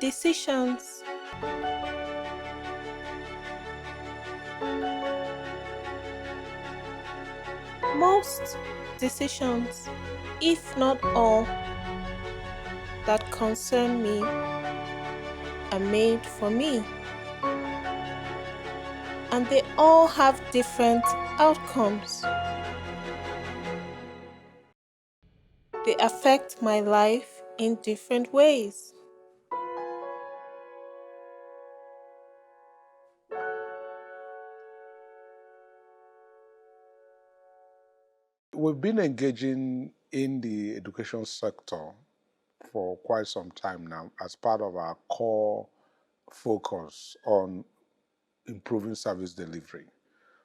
Decisions. Most decisions, if not all, that concern me are made for me. And they all have different outcomes. They affect my life in different ways. We've been engaging in the education sector for quite some time now as part of our core focus on improving service delivery.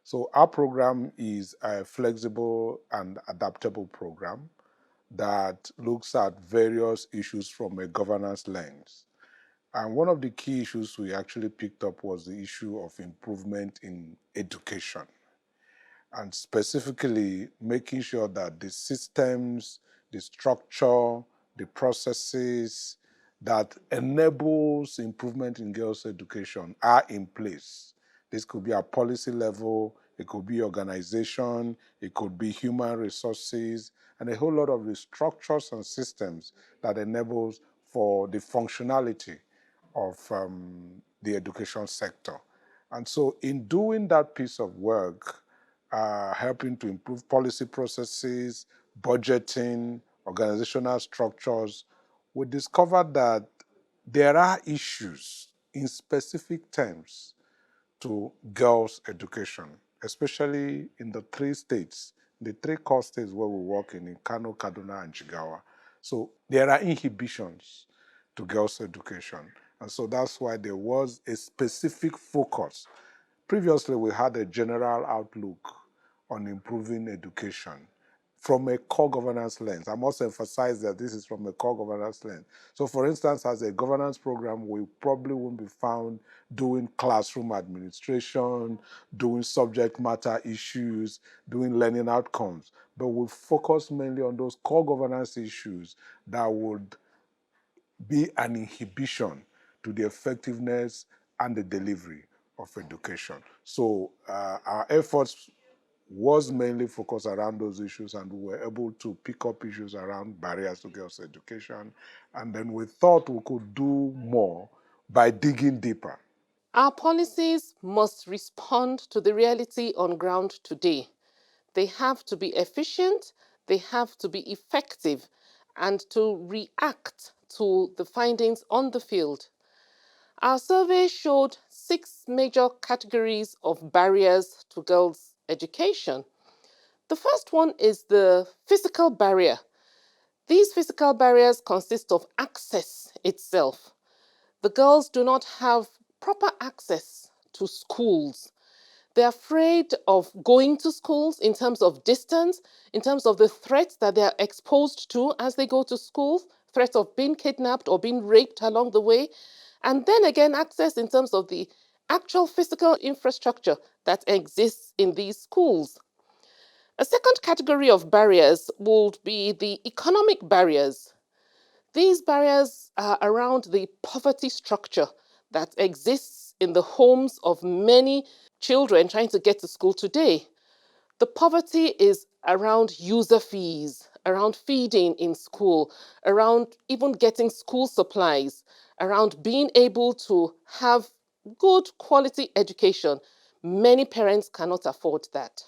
So our program is a flexible and adaptable program that looks at various issues from a governance lens. And one of the key issues we actually picked up was the issue of improvement in education, and specifically making sure that the systems, the structure, the processes that enables improvement in girls' education are in place. This could be at policy level, it could be organization, it could be human resources, and a whole lot of the structures and systems that enables for the functionality of the education sector. And so in doing that piece of work, helping to improve policy processes, budgeting, organizational structures, we discovered that there are issues in specific terms to girls' education, especially in the three states, the three core states where we work in Kano, Kaduna, and Jigawa. So there are inhibitions to girls' education. And so that's why there was a specific focus. Previously, we had a general outlook on improving education from a core governance lens. I must emphasize that this is from a core governance lens. So for instance, as a governance program, we probably won't be found doing classroom administration, doing subject matter issues, doing learning outcomes, but we focus mainly on those core governance issues that would be an inhibition to the effectiveness and the delivery of education. So our efforts was mainly focused around those issues, and we were able to pick up issues around barriers to girls' education. And then we thought we could do more by digging deeper. Our policies must respond to the reality on ground today. They have to be efficient, they have to be effective, and to react to the findings on the field. Our survey showed 6 major categories of barriers to girls' education. The first one is the physical barrier. These physical barriers consist of access itself. The girls do not have proper access to schools. They're afraid of going to schools in terms of distance, in terms of the threats that they're exposed to as they go to schools, threats of being kidnapped or being raped along the way. And then again, access in terms of the actual physical infrastructure that exists in these schools. A second category of barriers would be the economic barriers. These barriers are around the poverty structure that exists in the homes of many children trying to get to school today. The poverty is around user fees, around feeding in school, around even getting school supplies, around being able to have good quality education. Many parents cannot afford that.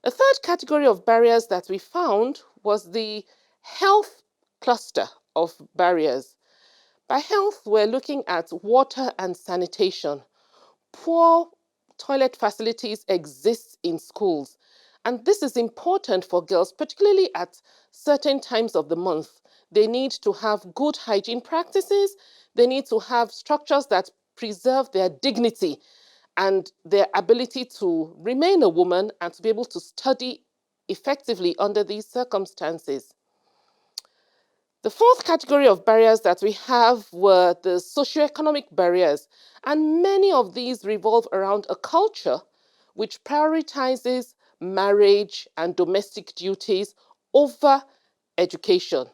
A third category of barriers that we found was the health cluster of barriers. By health, we're looking at water and sanitation. Poor toilet facilities exist in schools, and this is important for girls, particularly at certain times of the month. They need to have good hygiene practices. They need to have structures that preserve their dignity and their ability to remain a woman and to be able to study effectively under these circumstances. The fourth category of barriers that we have were the socioeconomic barriers, and many of these revolve around a culture which prioritizes marriage and domestic duties over education.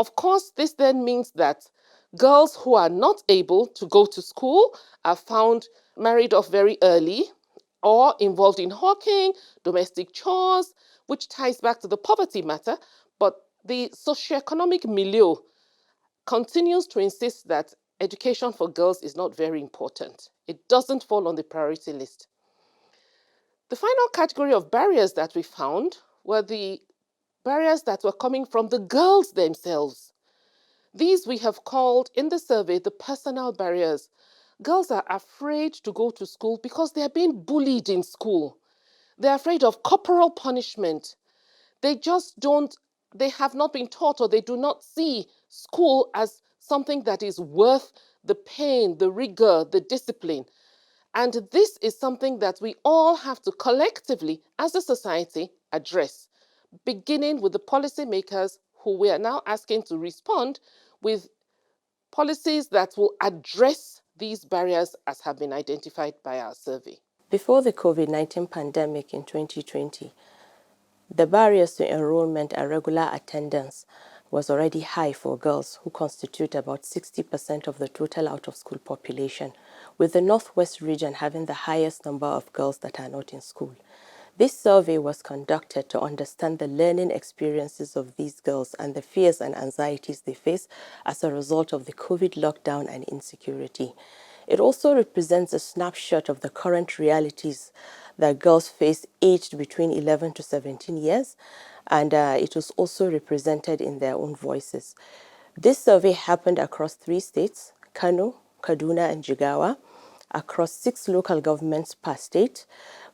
Of course, this then means that Girls who are not able to go to school are found married off very early or involved in hawking, domestic chores, which ties back to the poverty matter. But the socioeconomic milieu continues to insist that education for girls is not very important. It doesn't fall on the priority list. The final category of barriers that we found were the barriers that were coming from the girls themselves. These we have called in the survey the personal barriers. Girls are afraid to go to school because they are being bullied in school. They're afraid of corporal punishment. They have not been taught, or they do not see school as something that is worth the pain, the rigor, the discipline. And this is something that we all have to collectively, as a society, address, beginning with the policymakers who we are now asking to respond with policies that will address these barriers as have been identified by our survey. Before the COVID-19 pandemic in 2020, the barriers to enrollment and regular attendance was already high for girls, who constitute about 60% of the total out-of-school population, with the Northwest region having the highest number of girls that are not in school. This survey was conducted to understand the learning experiences of these girls and the fears and anxieties they face as a result of the COVID lockdown and insecurity. It also represents a snapshot of the current realities that girls face aged between 11 to 17 years, and it was also represented in their own voices. This survey happened across 3 states, Kano, Kaduna, and Jigawa, across 6 local governments per state,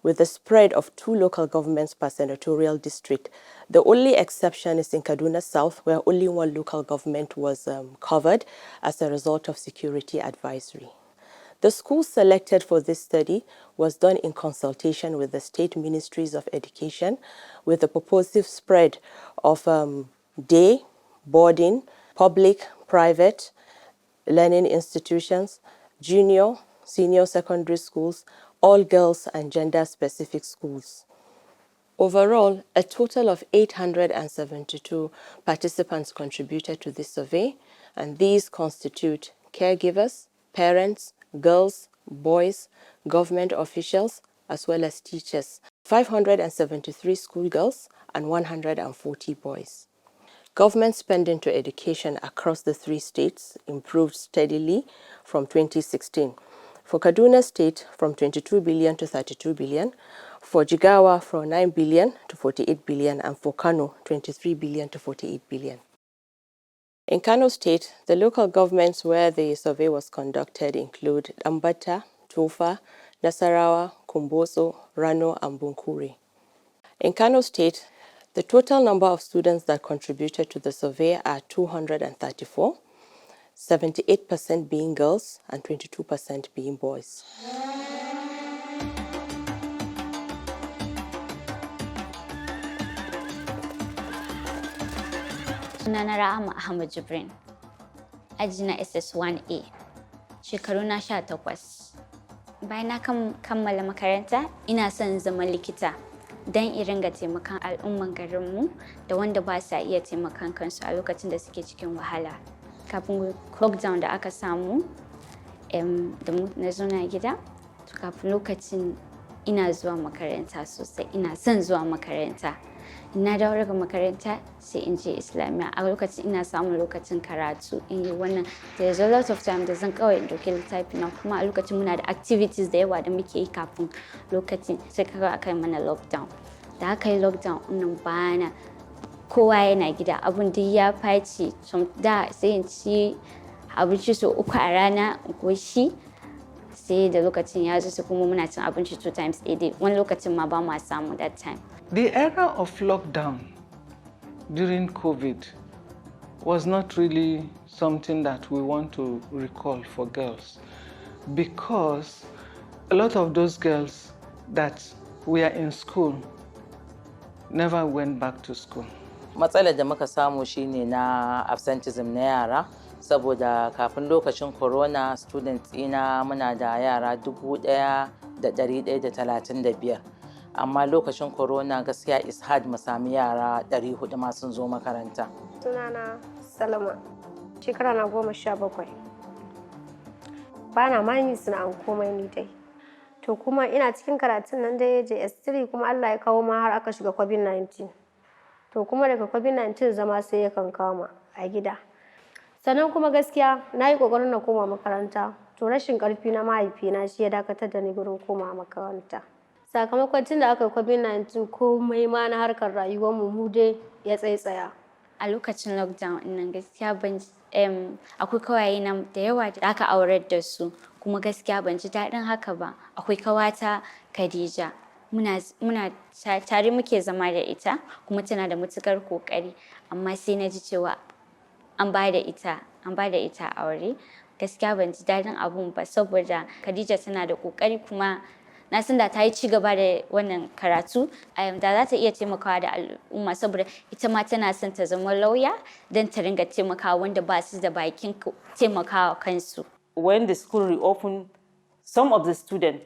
with a spread of 2 local governments per senatorial district. The only exception is in Kaduna South, where only 1 local government was covered as a result of security advisory. The school selected for this study was done in consultation with the state ministries of education, with a purposive spread of day, boarding, public, private, learning institutions, junior, senior secondary schools, all girls and gender-specific schools. Overall, a total of 872 participants contributed to this survey, and these constitute caregivers, parents, girls, boys, government officials, as well as teachers, 573 schoolgirls and 140 boys. Government spending to education across the 3 states improved steadily from 2016. For Kaduna State, from 22 billion to 32 billion, for Jigawa, from 9 billion to 48 billion, and for Kano, 23 billion to 48 billion. In Kano State, the local governments where the survey was conducted include Ambata, Tofa, Nasarawa, Kumboso, Rano, and Bunkuri. In Kano State, the total number of students that contributed to the survey are 234, 78% being girls and 22% being boys. Sunana Rahama Ahmad Jibrin, aji na SS1A, shekaru na 18. Bayan na kammala makaranta, ina son zama likita don in ringa taimakon al'umman garinmu da wanda ba sa iya taimakon kansu a lokacin da suke cikin wahala. Kafin lockdown da aka samu, da na zo na gida, to kafin lokacin ina zuwa makaranta sosai, ina son zuwa makaranta. Na dawo daga makaranta sai in je Islamiyya. A lokacin ina samun lokacin karatu in yi wannan. There's a lot of time da zan kawai in dauki littafi na, kuma a lokacin muna da activities da yawa da muke yi kafin lokacin, sai kawai aka yi mana lockdown. Da aka yi lockdown nan bana kowa yana gida, abun duk ya faci. Da sai in ci abinci sau 3 a rana in koshi, sai da lokacin ya zo sai kuma muna cin abinci 2 times a day. Wani lokacin ma ba ma samu that time. The era of lockdown during COVID was not really something that we want to recall for girls, because a lot of those girls that were in school never went back to school. Matsalar da muka samu shine na absenteeism na yara, saboda kafin lokacin corona students ina muna da yara 1,135, amma lokacin corona gaskiya is hard mu sami yara 400 ma sun zo makaranta. Sunana Salama. shekara na 17. Ba na ma yin sana'an komai ni dai. To kuma ina cikin karatun nan dai JS3 kuma Allah ya kawo ma har aka shiga COVID-19. To kuma daga COVID-19 zama sai ya kankama a gida. Sannan kuma gaskiya na yi ƙoƙarin na koma makaranta. To rashin ƙarfi na mahaifina shi ya dakatar da ni gurin koma makaranta. Sakamakon tun da aka yi COVID-19 komai ma na harkar rayuwarmu mu dai ya tsaitsaya. A lokacin lockdown nan gaskiya akwai kawaye na da yawa da aka aurar da su kuma gaskiya ban ji daɗin haka ba. Akwai kawata Khadija muna tare muke zama da ita kuma tana da matukar kokari amma sai na ji cewa an ba da ita aure. Gaskiya ban ji daɗin abun ba saboda Khadija tana da kokari kuma na san da ta yi ci gaba da wannan karatu da za ta iya taimakawa da al'umma saboda ita ma tana son ta zama lauya don ta ringa taimakawa wanda ba su da bakin taimakawa kansu. When the school reopened, some of the students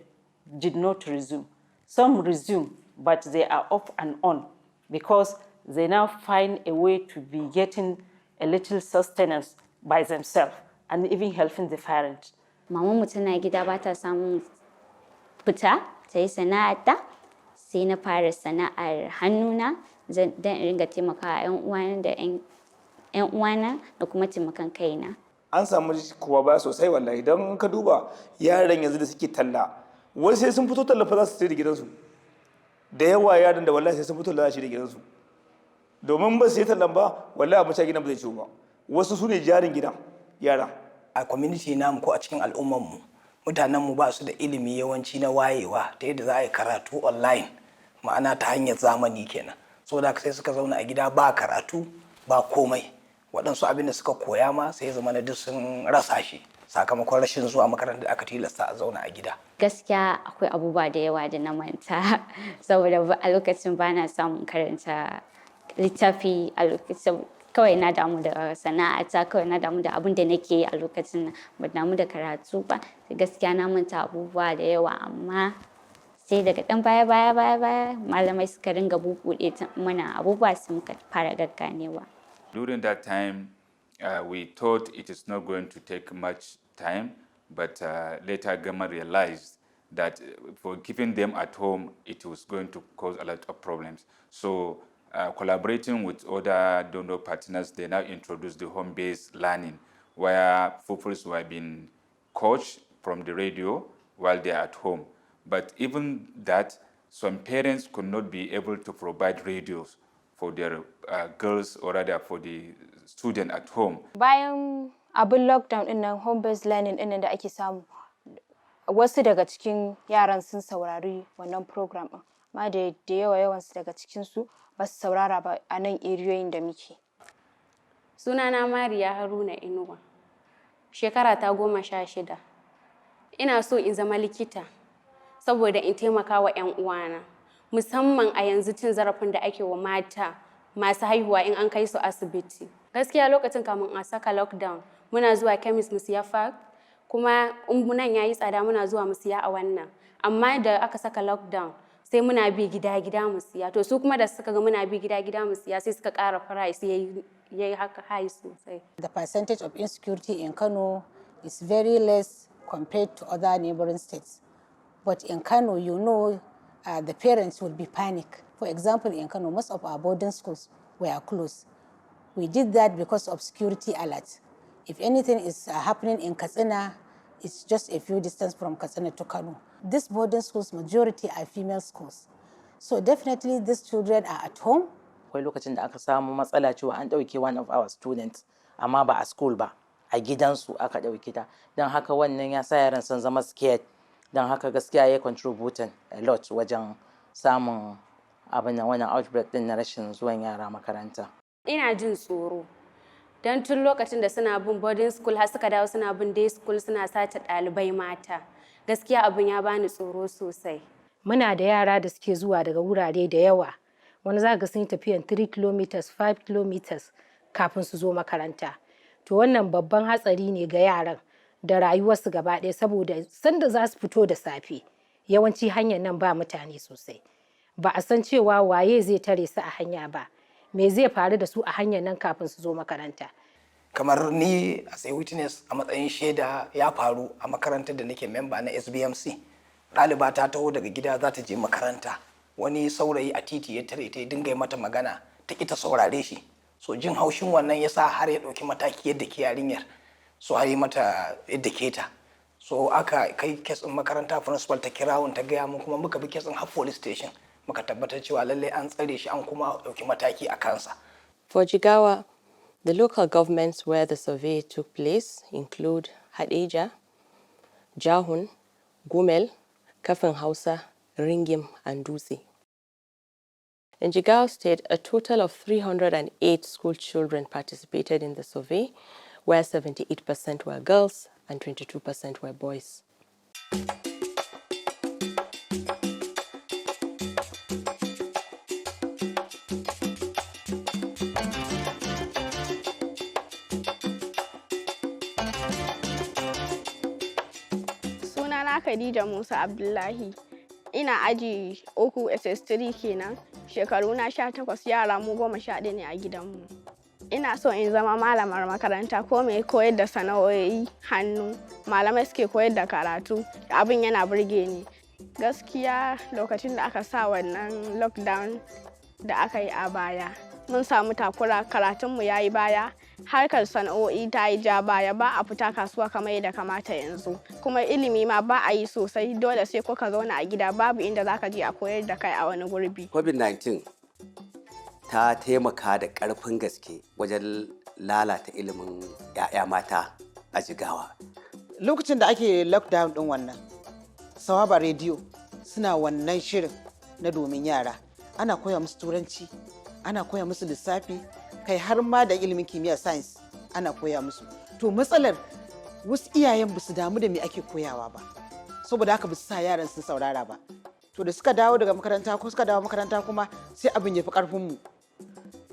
did not resume. Some resumed, but they are off and on because they now find a way to be getting a little sustenance by themselves and even helping the parents. Mamanmu tana gida ba ta samun fita ta yi sana'arta sai na fara sana'ar hannuna don in ringa taimakawa 'yan uwana da kuma taimakon kaina. An samu kowa baya sosai wallahi don ka duba yaran yanzu da suke talla wai sai sun fito tallafa za su sai da gidansu da yawa yaran da wallahi sai sun fito tallafa shi da gidansu domin ba su yi tallan ba wallahi abin gidan ba zai ciwo ba wasu su ne jarin gidan yara. A community namu ko a cikin al'ummarmu mutanenmu ba su da ilimi yawanci na wayewa ta yadda za a yi karatu online ma'ana ta hanyar zamani kenan saboda sai suka zauna a gida ba karatu ba komai waɗansu abin da suka koya ma sai zama na duk sun rasa shi sakamakon rashin zuwa makaranta da aka tilasta a zauna a gida. Gaskiya akwai abubuwa da yawa da na manta saboda a lokacin ba na samun karanta littafi a lokacin kawai na damu da sana'ata kawai na damu da abin da nake yi a lokacin ba damu da karatu ba. Gaskiya na manta abubuwa da yawa amma sai daga ɗan baya malamai suka ringa bubuɗe mana abubuwa su muka fara gagganewa. During that time, we thought it is not going to take much time, but later Gama realized that for keeping them at home, it was going to cause a lot of problems. So collaborating with other donor partners, they now introduced the home-based learning, where pupils were being coached from the radio while they are at home. But even that, some parents could not be able to provide radios for their girls or rather for the student at home. Bayan abin lockdown din nan home based learning din nan da ake samu wasu daga cikin yaran sun saurari wannan program din ma da yawan su daga cikin su ba su saurara ba a nan eriyoyin da muke. Sunana Mariya Haruna Inuwa. Shekara ta 16. Ina so in zama likita saboda in taimaka wa 'yan uwana. Musamman a yanzu cin zarafin da ake wa mata masu haihuwa in an kai su asibiti. Gaskiya lokacin kamun a saka lockdown muna zuwa chemist mu siya fact kuma in nan yayi tsada muna zuwa mu siya a wannan. Amma da aka saka lockdown sai muna bi gida mu siya. To su kuma da suka ga muna bi gida mu siya sai suka ƙara price yayi haka high sosai. The percentage of insecurity in Kano is very less compared to other neighboring states. But in Kano, you know, the parents will be panic. For example, in Kano, most of our boarding schools were closed. We did that because of security alerts. If anything is happening in Katsina, it's just a few distance from Katsina to Kano. These boarding schools, majority are female schools. So definitely these children are at home. Akwai lokacin da aka samu matsala cewa an ɗauke one of our students, amma ba a school ba, a gidansu aka ɗauke ta. Don haka wannan ya sa yaran sun zama scared. Don haka gaskiya ya contributing a lot wajen samun abin nan wannan outbreak din na rashin zuwan yara makaranta. Ina jin tsoro don tun lokacin da suna bin boarding school har suka dawo suna bin day school suna sace ɗalibai mata. Gaskiya abin ya bani tsoro sosai. Muna da yara da suke zuwa daga wurare da yawa. Wani za ka sun yi tafiyan 3 kilometers, 5 kilometers kafin su zo makaranta. To wannan babban hatsari ne ga yaran da rayuwarsu gaba ɗaya saboda sanda za su fito da safe yawanci hanyar nan ba mutane sosai. Ba a san cewa waye zai tare su a hanya ba. Me zai faru da su a hanyar nan kafin su zo makaranta. kamar ni as a witness a matsayin shaida ya faru a makarantar da nake memba na SBMC. Ɗaliba ta taho daga gida za ta je makaranta, wani saurayi a titi ya tare ta dinga mata magana ta ƙi ta saurare shi, so jin haushin wannan ya sa har ya ɗauki mataki yadda ke yarinyar, so har yi mata yadda ke ta, so aka kai kes ɗin makaranta, principal ta kirawun ta gaya mun, kuma muka bi kes ɗin har police station, muka tabbatar cewa lallai an tsare shi an kuma ɗauki mataki a kansa. For Jigawa, the local governments where the survey took place include Hadeja, Jahun, Gumel, Kafin Hausa, Ringim, and Dutse. In Jigawa State, a total of 308 school children participated in the survey, where 78% were girls and 22% were boys. Sunana Khadija Musa Abdullahi. Ina aji 3 SS3 kenan. Shekaruna 18, yara mu 11 ne a gidanmu. Ina so in zama malamar makaranta ko mai koyar da sana'o'i hannu. Malamai suke koyar da karatu. Abin yana burge ni. Gaskiya lokacin da aka sa wannan lockdown da aka yi a baya, mun samu takura, karatunmu ya yi baya, harkar sana'o'i ta yi ja baya, ba a fita kasuwa kamar yadda kamata yanzu. Kuma ilimi ma ba a yi sosai, dole sai ko ka zauna a gida, babu inda za ka je a koyar da kai a wani gurbi. COVID-19 ta taimaka da ƙarfin gaske wajen lalata ilimin 'ya'ya mata a Jigawa. Lokacin da ake lockdown ɗin wannan, Sawaba Radio suna wannan shirin na domin yara. Ana koya musu turanci, ana koya musu lissafi, kai har ma da ilimin kimiyya science ana koya musu. To matsalar wasu iyayen ba su damu da me ake koyawa ba, saboda haka ba su sa yaran sun saurara ba. To da suka dawo daga makaranta ko suka dawo makaranta kuma sai abin ya fi ƙarfinmu.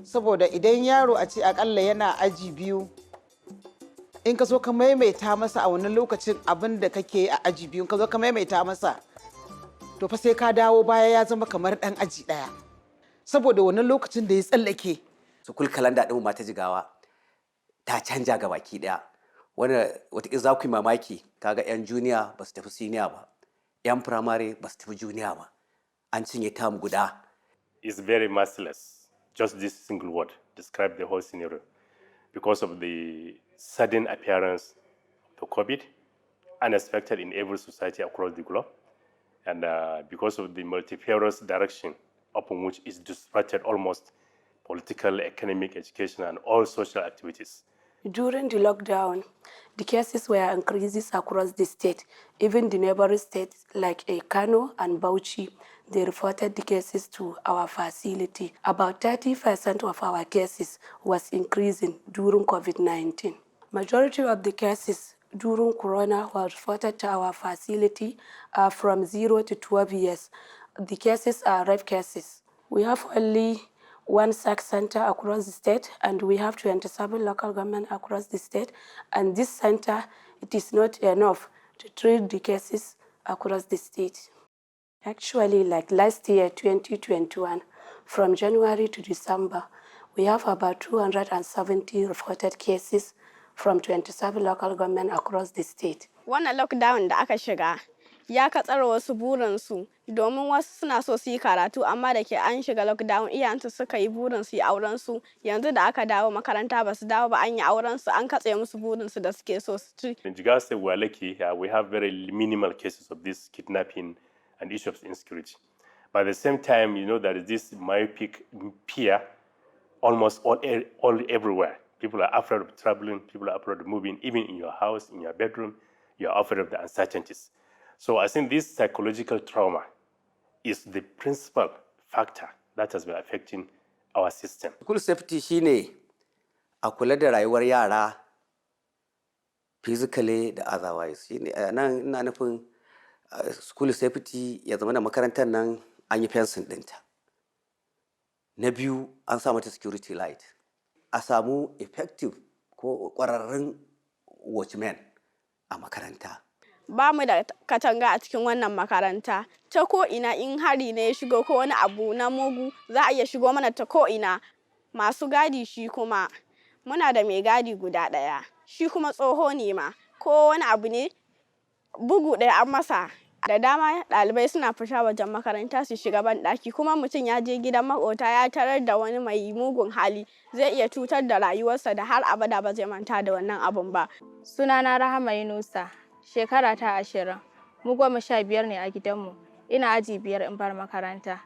Saboda idan yaro a ce akalla yana aji 2, in ka zo ka maimaita masa a wannan lokacin abin da kake a aji 2, ka zo ka maimaita masa, to fa sai ka dawo baya ya zama kamar ɗan aji 1. Saboda wannan lokacin da ya tsallake. Sukul kalanda ɗin mata Jigawa ta canja ga baki ɗaya. Wanda wataƙila za ku yi mamaki, kaga 'yan juniya ba su tafi siniya ba, 'yan firamare ba su tafi juniya ba. An cinye tam guda. It's very merciless. Just this single word describes the whole scenario because of the sudden appearance of the COVID, unexpected in every society across the globe, and because of the multifarious direction upon which is disrupted almost political, economic, education, and all social activities. During the lockdown, the cases were increases across the state. Even the neighboring states like Kano and Bauchi, they reported the cases to our facility. About 30% of our cases was increasing during COVID-19. Majority of the cases during Corona were reported to our facility from 0 to 12 years. The cases are rape cases. We have only 1 SAC center across the state, and we have 27 local government across the state. And this center, it is not enough to treat the cases across the state. Actually, like last year, 2021, from January to December, we have about 270 reported cases from 27 local government across the state. Wannan lockdown da aka shiga ya katsar wasu burinsu, domin wasu suna so su yi karatu, amma da ke an shiga lockdown iyayensu suka yi burin su yi aurensu. Yanzu da aka dawo makaranta ba su dawo ba, an yi aurensu, an katse musu burinsu da suke so su ci. In Jigawa State, we are lucky. We have very minimal cases of this kidnapping and issues of insecurity. But at the same time, you know, there is this myopic fear almost all everywhere. People are afraid of traveling, people are afraid of moving, even in your house, in your bedroom, you are afraid of the uncertainties. So I think this psychological trauma is the principal factor that has been affecting our system. School safety shine a kula da rayuwar yara physically da otherwise. Shine nan ina nufin school safety ya zama da makarantar nan an yi fencing ɗinta. Na biyu, an sa mata security light. A samu effective ko ƙwararrun watchmen a makaranta. Ba mu da katanga a cikin wannan makaranta. Ta ko ina in hari ne ya shigo ko wani abu na mugu za a iya shigo mana ta ko ina. Masu gadi shi kuma muna da mai gadi guda ɗaya, shi kuma tsoho ne ma, ko wani abu ne bugu ɗaya an masa. Da dama ɗalibai suna fita wajen makaranta su shiga banɗaki, kuma mutum ya je gidan maƙota ya tarar da wani mai mugun hali zai iya cutar da rayuwarsa da har abada ba zai manta da wannan abun ba. Sunana Rahama Yunusa, shekara ta 20, mu 15 ne a gidanmu, ina aji 5 in bar makaranta.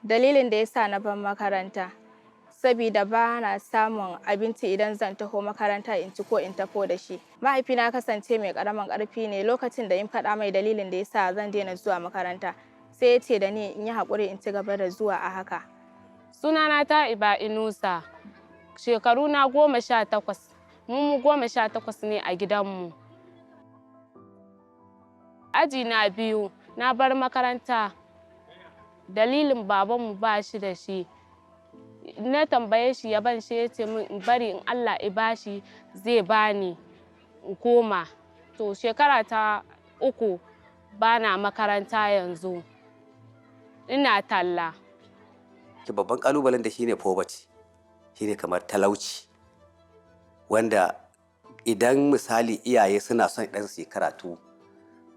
Dalilin da ya sa na bar makaranta, saboda ba na samun abinci idan zan taho makaranta in ci ko in tafo da shi. Mahaifina kasance mai ƙaramin ƙarfi ne, lokacin da in faɗa mai dalilin da ya sa zan daina zuwa makaranta, sai ya ce da ni in yi haƙuri in ci gaba da zuwa a haka. Sunana Ta'iba Inusa, shekaruna 18, mu 18 ne a gidanmu. Aji na 2, na bar makaranta, dalilin babanmu ba shi da shi. Na tambaye shi ya ban shi ya ce min in bari in Allah ya bashi zai bani in koma. To shekara ta 3 bana makaranta yanzu, ina talla. Babban kalubalen da shine poverty, shine kamar talauci, wanda idan misali iyaye suna son ɗan su karatu,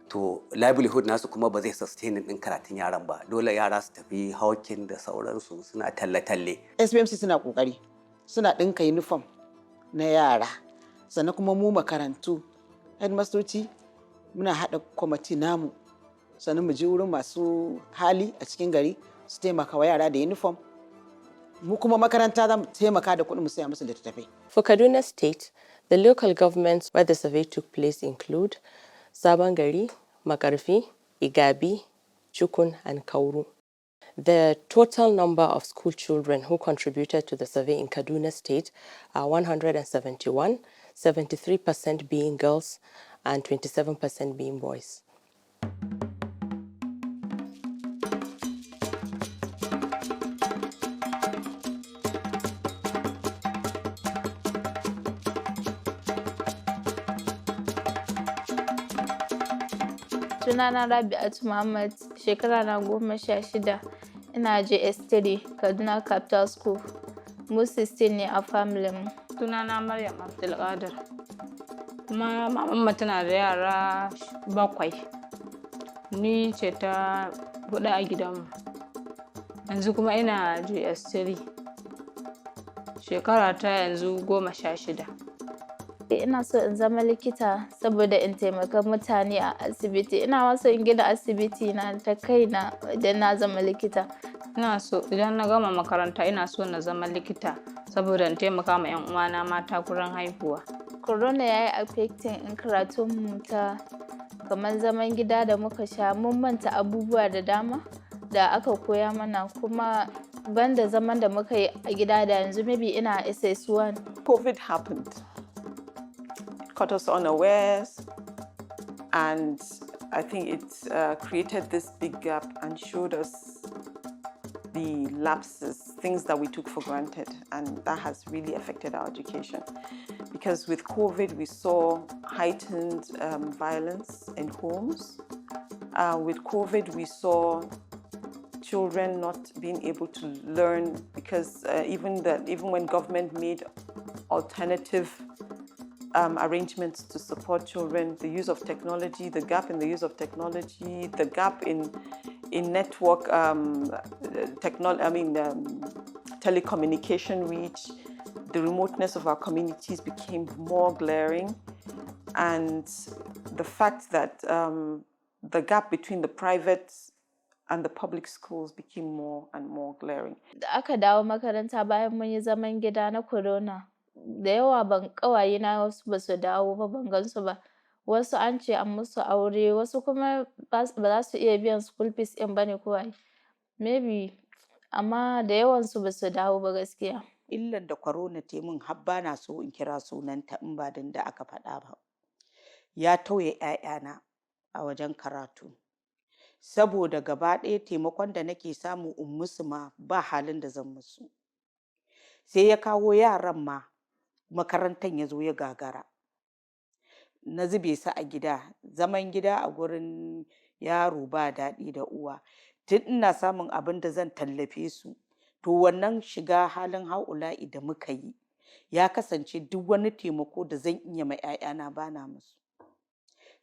to livelihood nasu kuma ba zai sustaining ɗin karatun yaran ba, dole yara su tafi hawking da sauransu suna talle-talle. SBMC suna ƙoƙari, suna ɗinka uniform na yara, sannan kuma mu makarantu headmastoci muna haɗa kwamiti namu, sannan mu je wurin masu hali a cikin gari su taimaka wa yara da uniform, mu kuma makaranta za mu taimaka da kuɗin mu saya musu littattafai. For Kaduna State, the local governments where the survey took place include Sabon Gari, Makarfi, Igabi, Chukun, and Kauru. The total number of school children who contributed to the survey in Kaduna State are 171, 73% being girls and 27% being boys. Sunana Rabi'atu Muhammad, shekara na 16, ina JS3 Kaduna Capital School. Mu 16 ne a family mu. Sunana Maryam Abdulkadir, kuma mamanmu tana da yara 7. Ni ce ta 4 a gidanmu. Yanzu kuma ina JS3. Shekara ta yanzu 16. Ina so in zama likita saboda in taimaka mutane a asibiti. Ina so in gina asibiti na ta kaina idan na zama likita. Ina so idan na gama makaranta ina so na zama likita saboda in taimaka ma 'yan uwana mata gurin haihuwa. Corona ya yi affecting in karatunmu ta kamar zaman gida da muka sha, mun manta abubuwa da dama da aka koya mana, kuma banda zaman da muka yi a gida da yanzu maybe ina SS1. COVID happened. Caught us unawares, and I think it created this big gap and showed us the lapses, things that we took for granted, and that has really affected our education. Because with COVID, we saw heightened violence in homes. With COVID, we saw children not being able to learn because even when government made alternative arrangements to support children, the use of technology, the gap in the use of technology, the gap in network telecommunication reach, the remoteness of our communities became more glaring, and the fact that the gap between the private and the public schools became more and more glaring. Da aka dawo makaranta bayan mun yi zaman gida na corona, da yawa ƙawaye na wasu ba su dawo ba, ban gansu ba. Wasu an ce an musu aure, wasu kuma ba za su iya biyan school fees ɗin bane ko ai. Maybe, amma da yawansu ba su dawo ba gaskiya. Illan da corona ta min har ba na so in kira sunanta in ba dan da aka faɗa ba. Ya tauye 'ya'yana a wajen karatu. Saboda gaba ɗaya taimakon da nake samu in musu ma ba halin da zan musu. Sai ya kawo yaran ma makarantar ya zo ya gagara. Na zube su a gida, zaman gida a gurin yaro ba daɗi da uwa. Tun ina samun abin da zan tallafe su. To wannan shiga halin ha'ula'i da muka yi ya kasance duk wani taimako da zan iya ma 'ya'yana bana musu.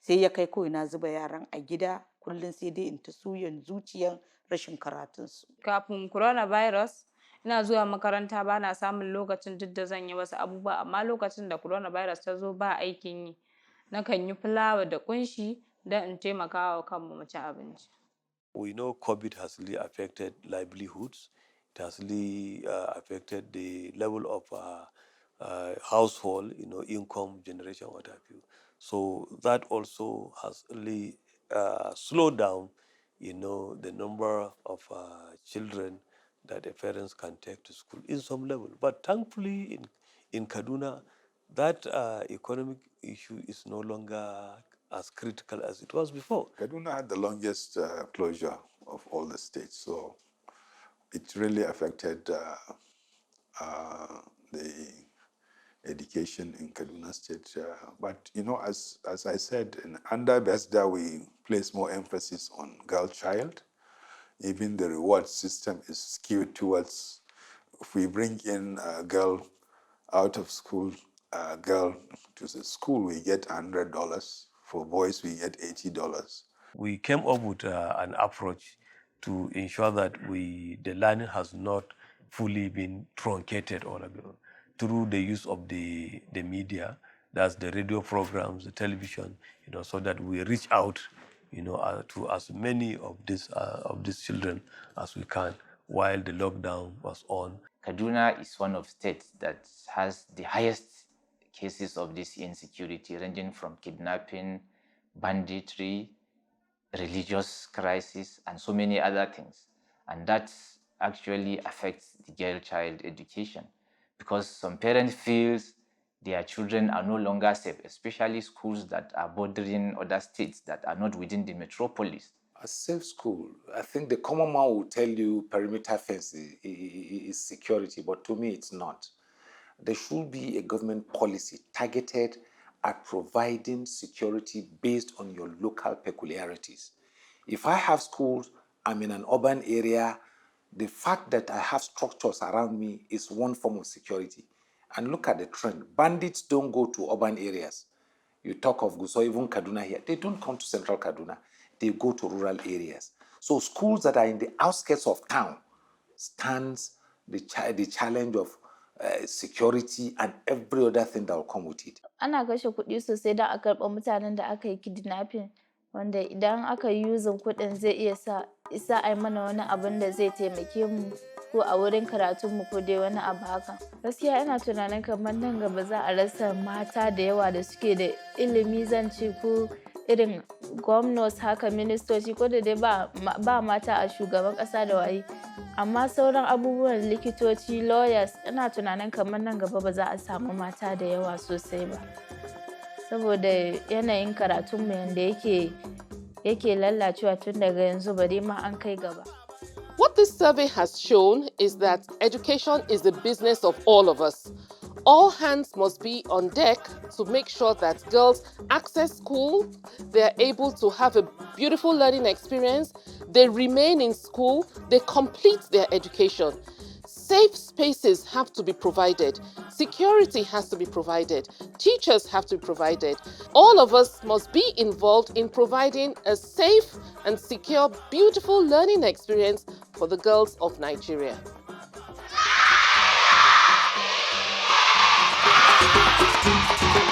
Sai ya kai kawai na zuba yaran a gida kullum sai dai in ta suyan zuciyan rashin karatunsu. Kafin coronavirus ina zuwa makaranta bana samun lokacin duk da zan yi wasu abubuwa, amma lokacin da coronavirus ta zo ba aikin yi nakan yi fulawa da ƙunshi don in taimaka wa kanmu mu ci abinci. We know COVID has really affected livelihoods. It has really affected the level of household, income generation, what have you. So that also has really slowed down, the number of children that the parents can take to school in some level. But thankfully in Kaduna, that economic issue is no longer as critical as it was before. Kaduna had the longest closure of all the states, so it really affected the education in Kaduna State. But as I said, under BESDA we place more emphasis on girl child. Even the reward system is skewed towards, if we bring in a girl out of school, a girl to the school, we get $100. For boys, we get $80. We came up with an approach to ensure that the learning has not fully been truncated through the use of the media, that's the radio programs, the television, so that we reach out, to as many of these children as we can while the lockdown was on. Kaduna is one of states that has the highest cases of this insecurity, ranging from kidnapping, banditry, religious crisis, and so many other things. And that actually affects the girl child education, because some parents feel their children are no longer safe, especially schools that are bordering other states that are not within the metropolis. A safe school, I think the common man will tell you perimeter fence is security, but to me it's not. There should be a government policy targeted at providing security based on your local peculiarities. If I have schools, I'm in an urban area, the fact that I have structures around me is one form of security. And look at the trend. Bandits don't go to urban areas. You talk of Gusau, even Kaduna here, they don't come to central Kaduna. They go to rural areas. So schools that are in the outskirts of town stands the challenge of security and every other thing that will come with it. Ana kashe kuɗi sosai don a karɓa mutanen da aka yi kidnapping, wanda idan aka yi using kuɗin zai iya isa a mana wani abin da zai taimake mu ko a wurin karatunmu ko dai wani abu haka. Gaskiya ina tunanin kamar nan gaba za a rasa mata da yawa da suke da ilimi, zan ce, ko irin gwamnati haka, ministoci, ko da dai ba mata a shugaban ƙasa da waye. Amma sauran abubuwan likitoci, lawyers, ina tunanin kamar nan gaba ba za a samu mata da yawa sosai ba. Saboda yanayin karatunmu yanda yake lallacewa tun daga yanzu, bari ma an kai gaba. What this survey has shown is that education is the business of all of us. All hands must be on deck to make sure that girls access school, they're able to have a beautiful learning experience, they remain in school, they complete their education. Safe spaces have to be provided. Security has to be provided. Teachers have to be provided. All of us must be involved in providing a safe and secure, beautiful learning experience for the girls of Nigeria. Thank you.